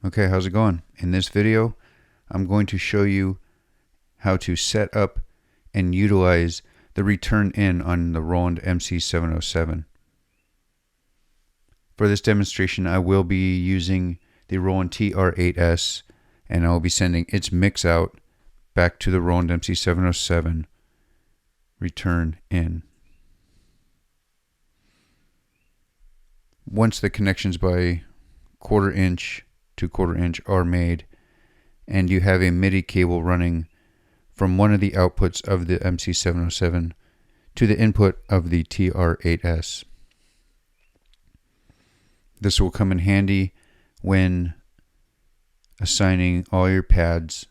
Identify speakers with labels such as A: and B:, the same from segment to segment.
A: Okay, how's it going? In this video, I'm going to show you how to set up and utilize the return in on the Roland MC-707. For this demonstration, I will be using the Roland TR-8S, and I will be sending its mix out back to the Roland MC-707 return in. Once the connections by quarter-inch to quarter-inch are made, and you have a MIDI cable running from one of the outputs of the MC-707 to the input of the TR-8S. This will come in handy when assigning all your pads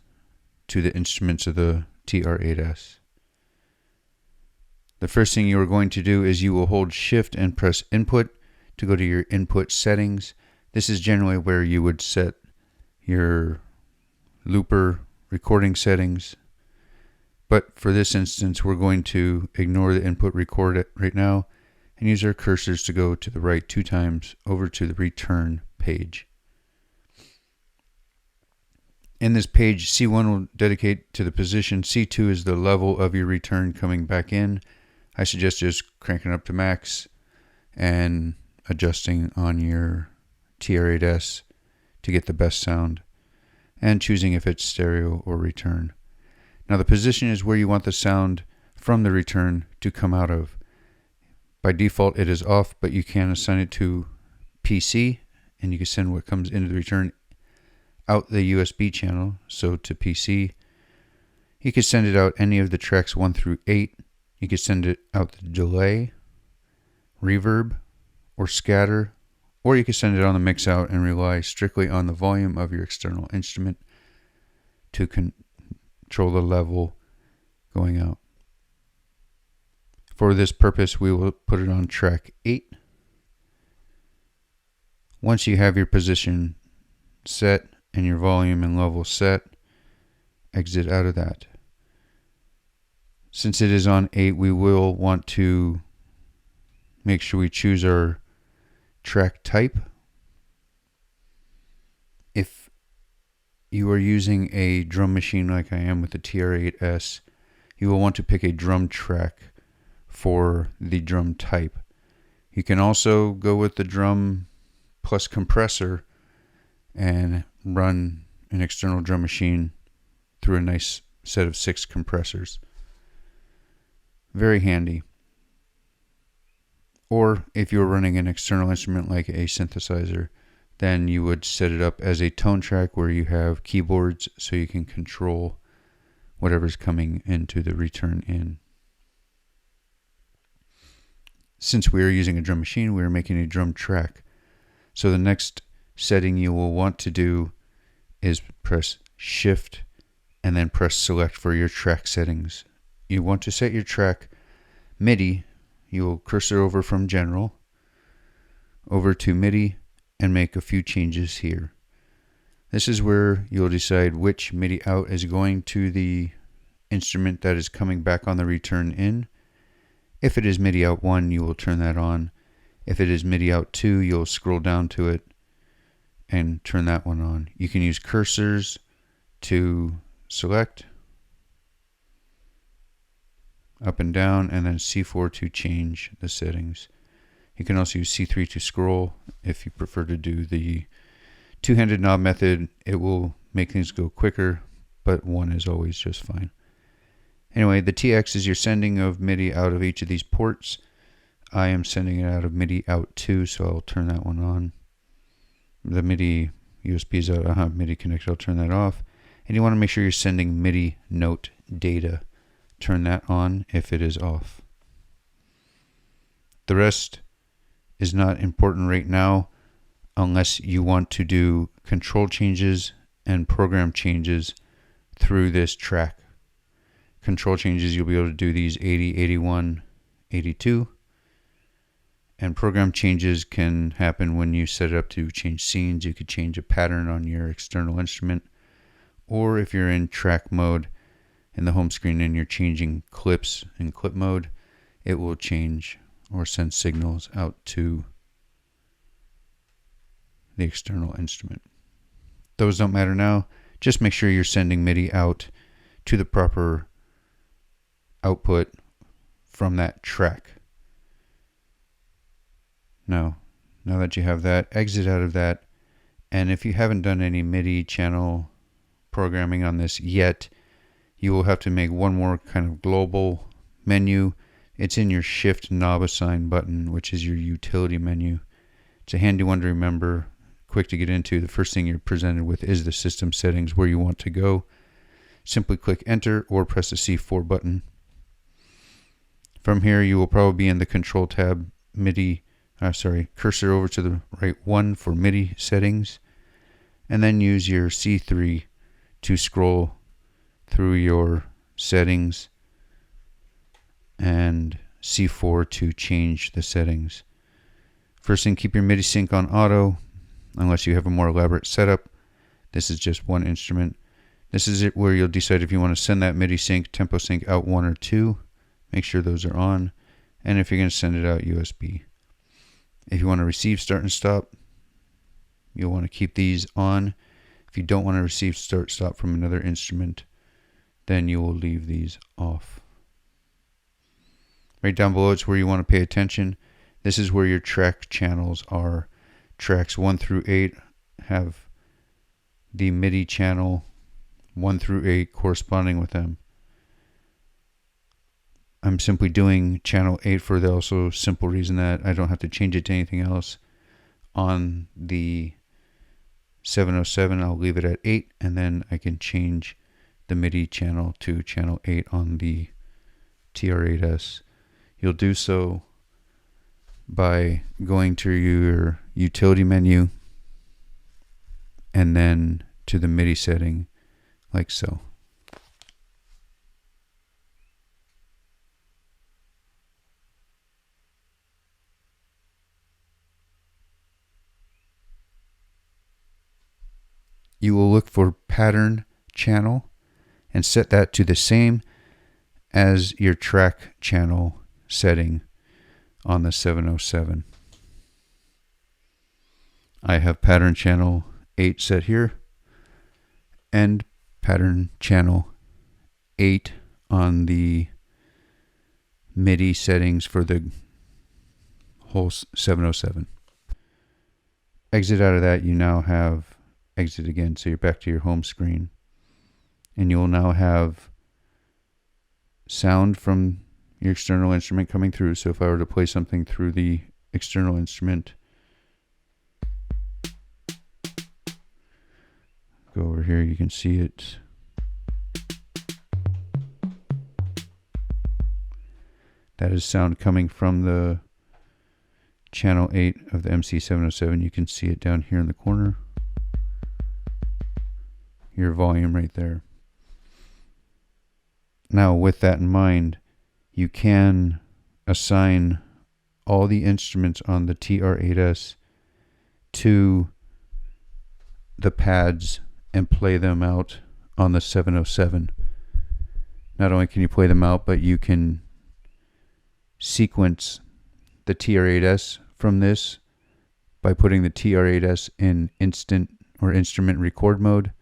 A: to the instruments of the TR-8S. The first thing you are going to do is you will hold Shift and press Input to go to your input settings. This is generally where you would set your looper recording settings. But for this instance, we're going to ignore the input record right now and use our cursors to go to the right 2 times over to the return page. In this page, C1 will dedicate to the position. C2 is the level of your return coming back in. I suggest just cranking up to max and adjusting on your TR-8S to get the best sound, and choosing if it's stereo or return. Now the position is where you want the sound from the return to come out of. By default it is off, but you can assign it to PC, and you can send what comes into the return out the USB channel, so to PC. You can send it out any of the tracks 1 through 8. You can send it out the delay, reverb, or scatter, or you can send it on the mix out and rely strictly on the volume of your external instrument to control the level going out. For this purpose, we will put it on track 8. Once you have your position set and your volume and level set, exit out of that. Since it is on 8, we will want to make sure we choose our track type. If you are using a drum machine like I am with the TR-8S, you will want to pick a drum track for the drum type. You can also go with the drum plus compressor and run an external drum machine through a nice set of 6 compressors. Very handy. Or if you're running an external instrument like a synthesizer, then you would set it up as a tone track where you have keyboards so you can control whatever's coming into the return in. Since we are using a drum machine, we are making a drum track. So the next setting you will want to do is press Shift and then press Select for your track settings. You want to set your track MIDI. You will cursor over from General over to MIDI and make a few changes here. This is where you'll decide which MIDI out is going to the instrument that is coming back on the return in. If it is MIDI out 1, you will turn that on. If it is MIDI out 2, you'll scroll down to it and turn that one on. You can use cursors to select up and down, and then C4 to change the settings. You can also use C3 to scroll if you prefer to do the two-handed knob method. It will make things go quicker, but 1 is always just fine. Anyway, the TX is your sending of MIDI out of each of these ports. I am sending it out of MIDI out 2, so I'll turn that one on. The MIDI USB is out. I don't have MIDI connected. I'll turn that off. And you want to make sure you're sending MIDI note data. Turn that on if it is off. The rest is not important right now unless you want to do control changes and program changes through this track. Control changes, you'll be able to do these 80, 81, 82. And program changes can happen when you set it up to change scenes. You could change a pattern on your external instrument. Or if you're in track mode in the home screen and you're changing clips in clip mode, it will change or send signals out to the external instrument. those don't matter now. Just make sure you're sending MIDI out to the proper output from that track. Now that you have that, exit out of that. And if you haven't done any MIDI channel programming on this yet, you will have to make one more kind of global menu. It's in your Shift knob assign button, which is your utility menu. It's a handy one to remember, quick to get into. The first thing you're presented with is the system settings where you want to go. Simply click enter or press the C4 button. From here, you will probably be in the control tab, cursor over to the right one for MIDI settings, and then use your C3 to scroll through your settings and C4 to change the settings. First thing, keep your MIDI sync on auto unless you have a more elaborate setup. This is just one instrument. This is it where you'll decide if you want to send that MIDI sync, tempo sync out 1 or 2. Make sure those are on. And if you're going to send it out USB. If you want to receive start and stop, you'll want to keep these on. If you don't want to receive start stop from another instrument, then you will leave these off. Right down below, it's where you want to pay attention. This is where your track channels are. Tracks 1 through 8 have the MIDI channel 1 through 8 corresponding with them. I'm simply doing channel 8 for the also simple reason that I don't have to change it to anything else. On the 707, I'll leave it at 8, and then I can change the MIDI channel to channel 8 on the TR-8S. You'll do so by going to your utility menu and then to the MIDI setting like so. You will look for pattern channel and set that to the same as your track channel setting on the 707. I have pattern channel 8 set here and pattern channel 8 on the MIDI settings for the whole 707. Exit out of that, you now have exit again, so you're back to your home screen, and you'll now have sound from your external instrument coming through. So if I were to play something through the external instrument, go over here, you can see it. That is sound coming from the channel 8 of the MC-707. You can see it down here in the corner. Your volume right there. Now, with that in mind, you can assign all the instruments on the TR-8S to the pads and play them out on the 707. Not only can you play them out, but you can sequence the TR-8S from this by putting the TR-8S in instant or instrument record mode.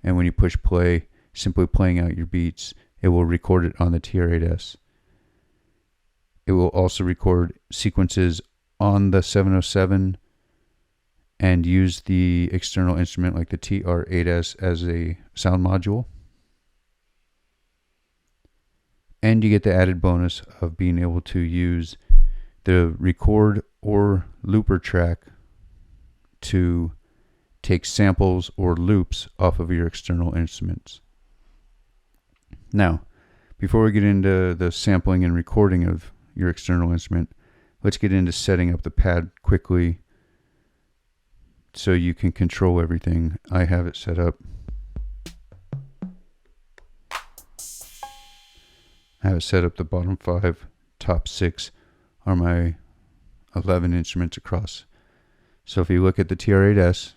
A: And when you push play, simply playing out your beats, it will record it on the TR-8S. It will also record sequences on the 707 and use the external instrument like the TR-8S as a sound module. And you get the added bonus of being able to use the record or looper track to take samples or loops off of your external instruments. Now, before we get into the sampling and recording of your external instrument, let's get into setting up the pad quickly so you can control everything. I have it set up. I have it set up. The bottom 5, top 6 are my 11 instruments across. So if you look at the TR-8S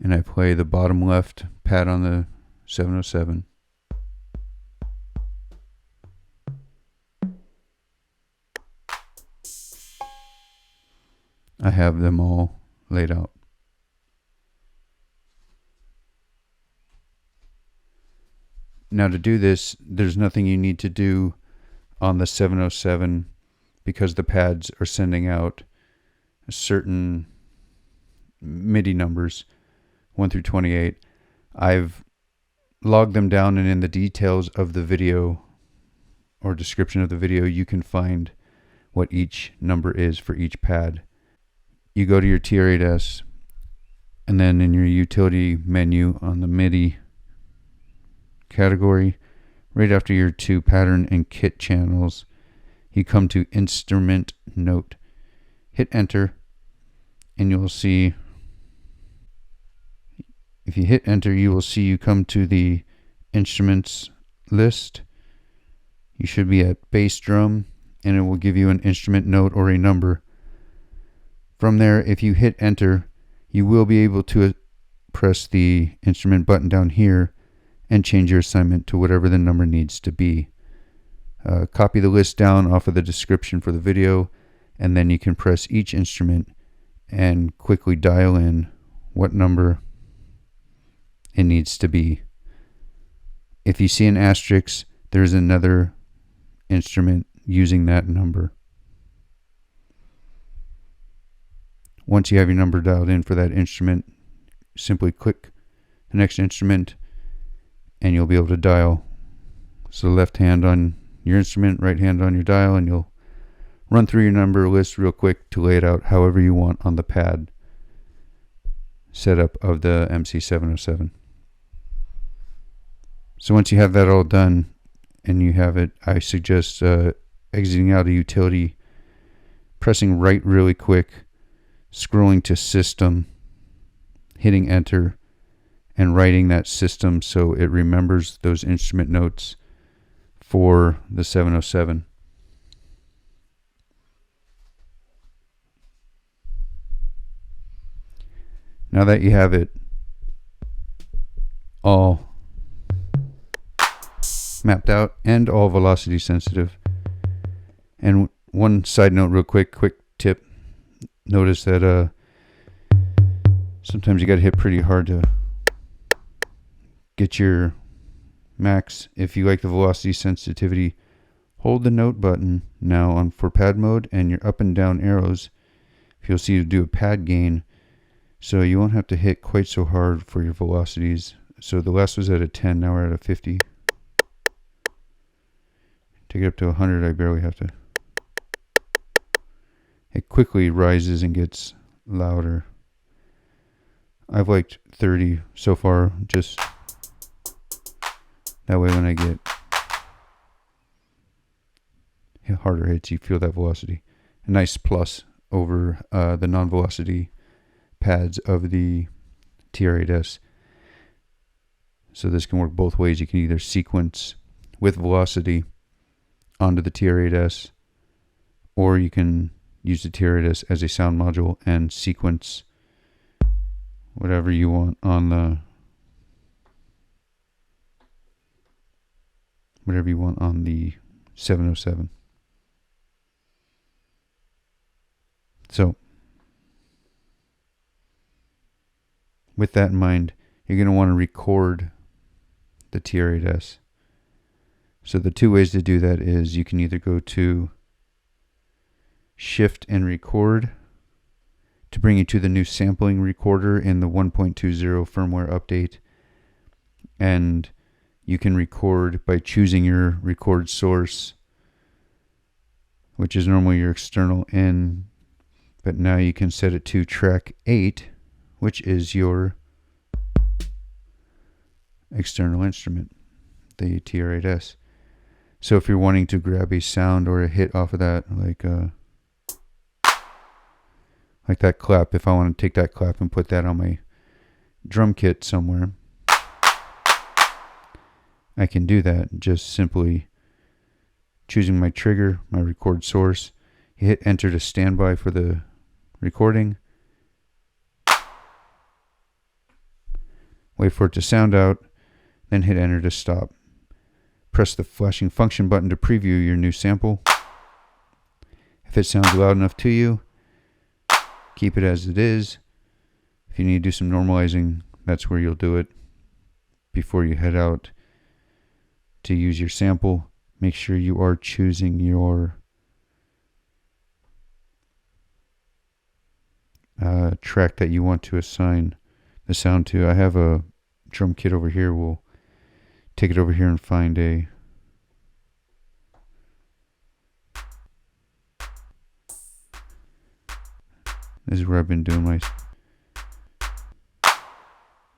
A: and I play the bottom left pad on the 707, I have them all laid out. Now to do this, there's nothing you need to do on the 707 because the pads are sending out certain MIDI numbers, 1 through 28. I've logged them down, and in the details of the video or description of the video, you can find what each number is for each pad. You go to your TR-8S, and then in your utility menu on the MIDI category, right after your two pattern and kit channels, you come to Instrument Note. Hit enter, and you'll see, if you hit enter, you will see you come to the instruments list. You should be at bass drum, and it will give you an instrument note or a number. From there, if you hit enter, you will be able to press the instrument button down here and change your assignment to whatever the number needs to be. Copy the list down off of the description for the video, and then you can press each instrument and quickly dial in what number it needs to be. If you see an asterisk, there's another instrument using that number. Once you have your number dialed in for that instrument, simply click the next instrument and you'll be able to dial. So left hand on your instrument, right hand on your dial, and you'll run through your number list real quick to lay it out however you want on the pad setup of the MC-707. So once you have that all done and you have it, I suggest exiting out of utility, pressing right really quick, scrolling to system, hitting enter, and writing that system so it remembers those instrument notes for the 707. Now that you have it all mapped out and all velocity sensitive, and one side note real quick tip, notice that sometimes you got to hit pretty hard to get your max. If you like the velocity sensitivity, hold the note button now on for pad mode, and your up and down arrows, you'll see to do a pad gain, so you won't have to hit quite so hard for your velocities. So the last was at a 10, now we're at a 50. Take it up to 100, I barely have to. It quickly rises and gets louder. I've liked 30 so far, just that way when I get harder hits, you feel that velocity. A nice plus over the non-velocity pads of the TR-8S. So this can work both ways. You can either sequence with velocity onto the TR-8S, or you can use the TR-8S as a sound module and sequence whatever you want on the whatever you want on the 707. So with that in mind, you're going to want to record the TR-8S. So the two ways to do that is you can either go to Shift and Record to bring you to the new sampling recorder in the 1.20 firmware update, and you can record by choosing your record source, which is normally your external in, but now you can set it to track 8, which is your external instrument, the TR-8S. So if you're wanting to grab a sound or a hit off of that, like that clap, if I want to take that clap and put that on my drum kit somewhere, I can do that just simply choosing my trigger, my record source. You hit enter to standby for the recording. Wait for it to sound out, then hit enter to stop. Press the flashing function button to preview your new sample. If it sounds loud enough to you, keep it as it is. If you need to do some normalizing, that's where you'll do it before you head out to use your sample, make sure you are choosing your track that you want to assign the sound to. I have a drum kit over here. We'll take it over here and find a this is where I've been doing my,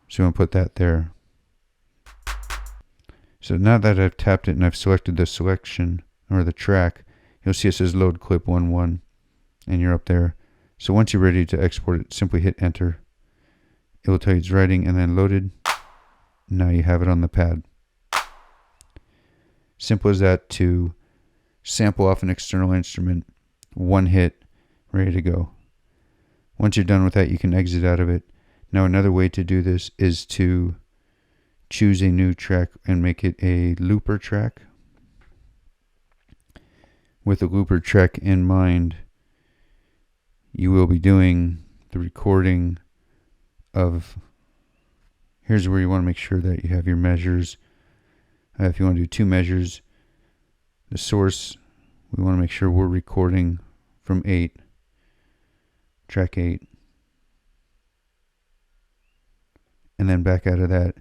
A: so I'm going to put that there. So now that I've tapped it and I've selected the selection or the track, you'll see it says load clip 1.1 and you're up there. So once you're ready to export it, simply hit enter. It will tell you it's writing and then loaded. Now you have it on the pad. Simple as that to sample off an external instrument, one hit, ready to go. Once you're done with that, you can exit out of it. Now another way to do this is to choose a new track and make it a looper track. With a looper track in mind, you will be doing the recording of, here's where you want to make sure that you have your measures. If you want to do 2 measures, the source, we want to make sure we're recording from 8, track 8, and then back out of that,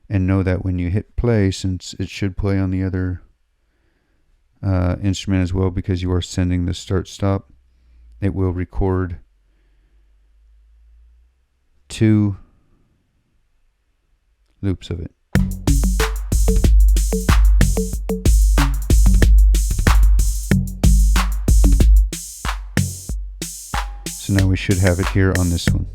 A: and know that when you hit play, since it should play on the other instrument as well because you are sending the start stop, it will record 2 loops of it. So now we should have it here on this one.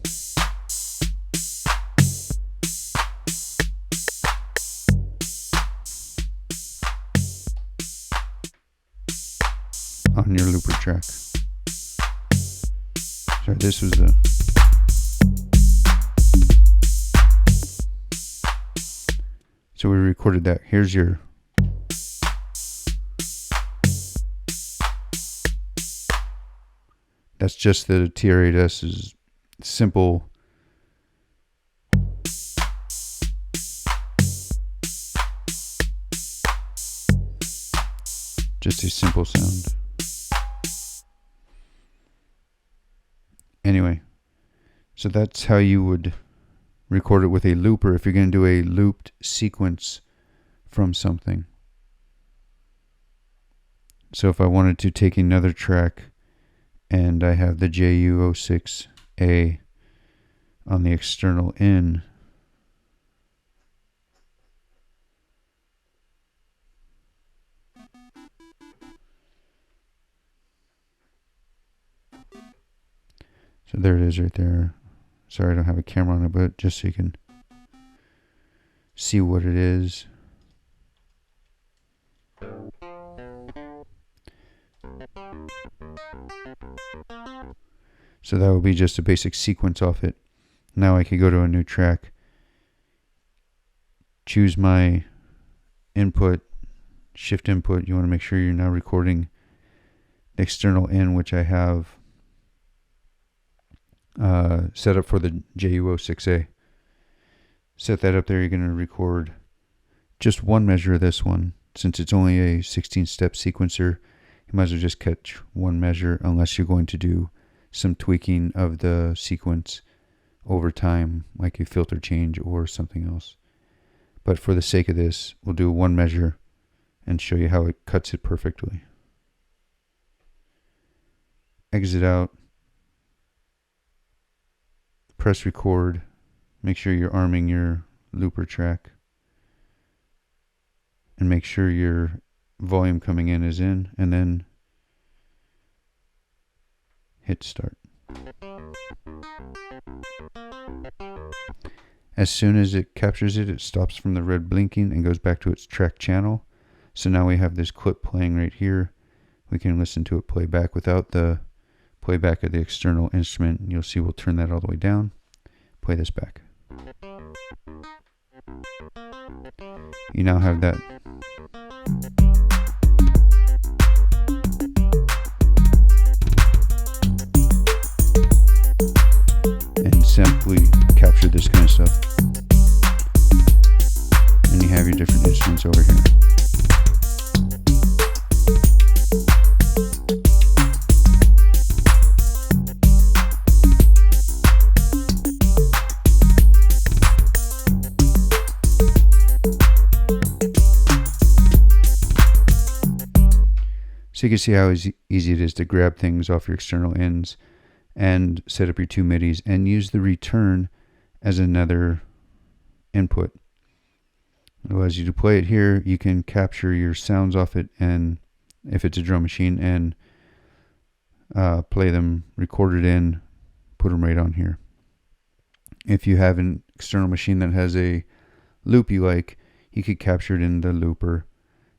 A: On your looper track. Sorry, this was the so we recorded that. Here's your that's just the TR-8S's simple just a simple sound. Anyway, so that's how you would record it with a looper if you're going to do a looped sequence from something. So if I wanted to take another track and I have the JU06A on the external in, so there it is right there. Sorry I don't have a camera on it, but just so you can see what it is. So that will be just a basic sequence off it. Now I could go to a new track, choose my input, shift input. You want to make sure you're now recording the external in, which I have set up for the JU06A. Set that up there. You're going to record just one measure of this one. Since it's only a 16-step sequencer, you might as well just catch one measure unless you're going to do some tweaking of the sequence over time, like a filter change or something else. But for the sake of this, we'll do one measure and show you how it cuts it perfectly. Exit out. Press record. Make sure you're arming your looper track. And make sure your volume coming in is in. And then hit start. As soon as it captures it, it stops from the red blinking and goes back to its track channel. So now we have this clip playing right here. We can listen to it play back without the playback of the external instrument. You'll see we'll turn that all the way down. Play this back. You now have that. And simply capture this kind of stuff. And you have your different instruments over here. So you can see how easy it is to grab things off your external ends and set up your two MIDIs and use the return as another input. It allows you to play it here. You can capture your sounds off it, and if it's a drum machine, and play them, record it in, put them right on here. If you have an external machine that has a loop you like, you could capture it in the looper,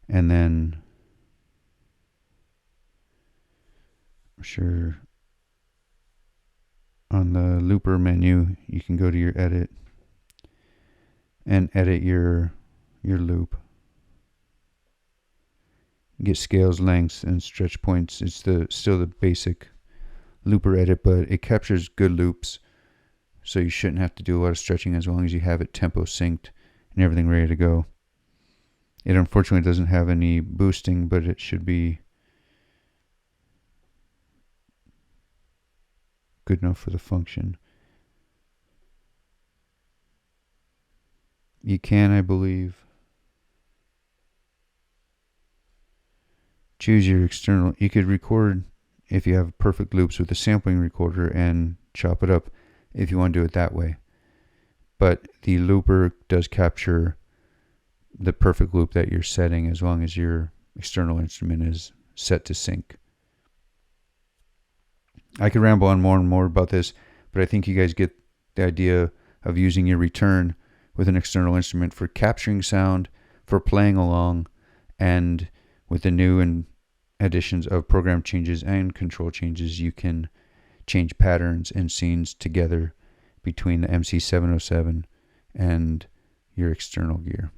A: and then sure on the looper menu you can go to your edit and edit your loop. Get scales, lengths, and stretch points. It's still the basic looper edit, but it captures good loops, so you shouldn't have to do a lot of stretching as long as you have it tempo synced and everything ready to go. It unfortunately doesn't have any boosting, but it should be good enough for the function. You can, I believe, choose your external. You could record, if you have perfect loops, with a sampling recorder and chop it up if you want to do it that way. But the looper does capture the perfect loop that you're setting as long as your external instrument is set to sync. I could ramble on more and more about this, but I think you guys get the idea of using your return with an external instrument for capturing sound, for playing along, and with the new additions of program changes and control changes, you can change patterns and scenes together between the MC-707 and your external gear.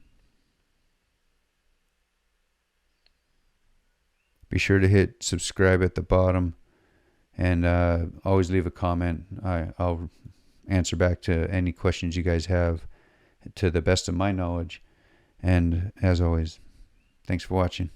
A: Be sure to hit subscribe at the bottom, and always leave a comment. I'll answer back to any questions you guys have to the best of my knowledge. And as always, thanks for watching.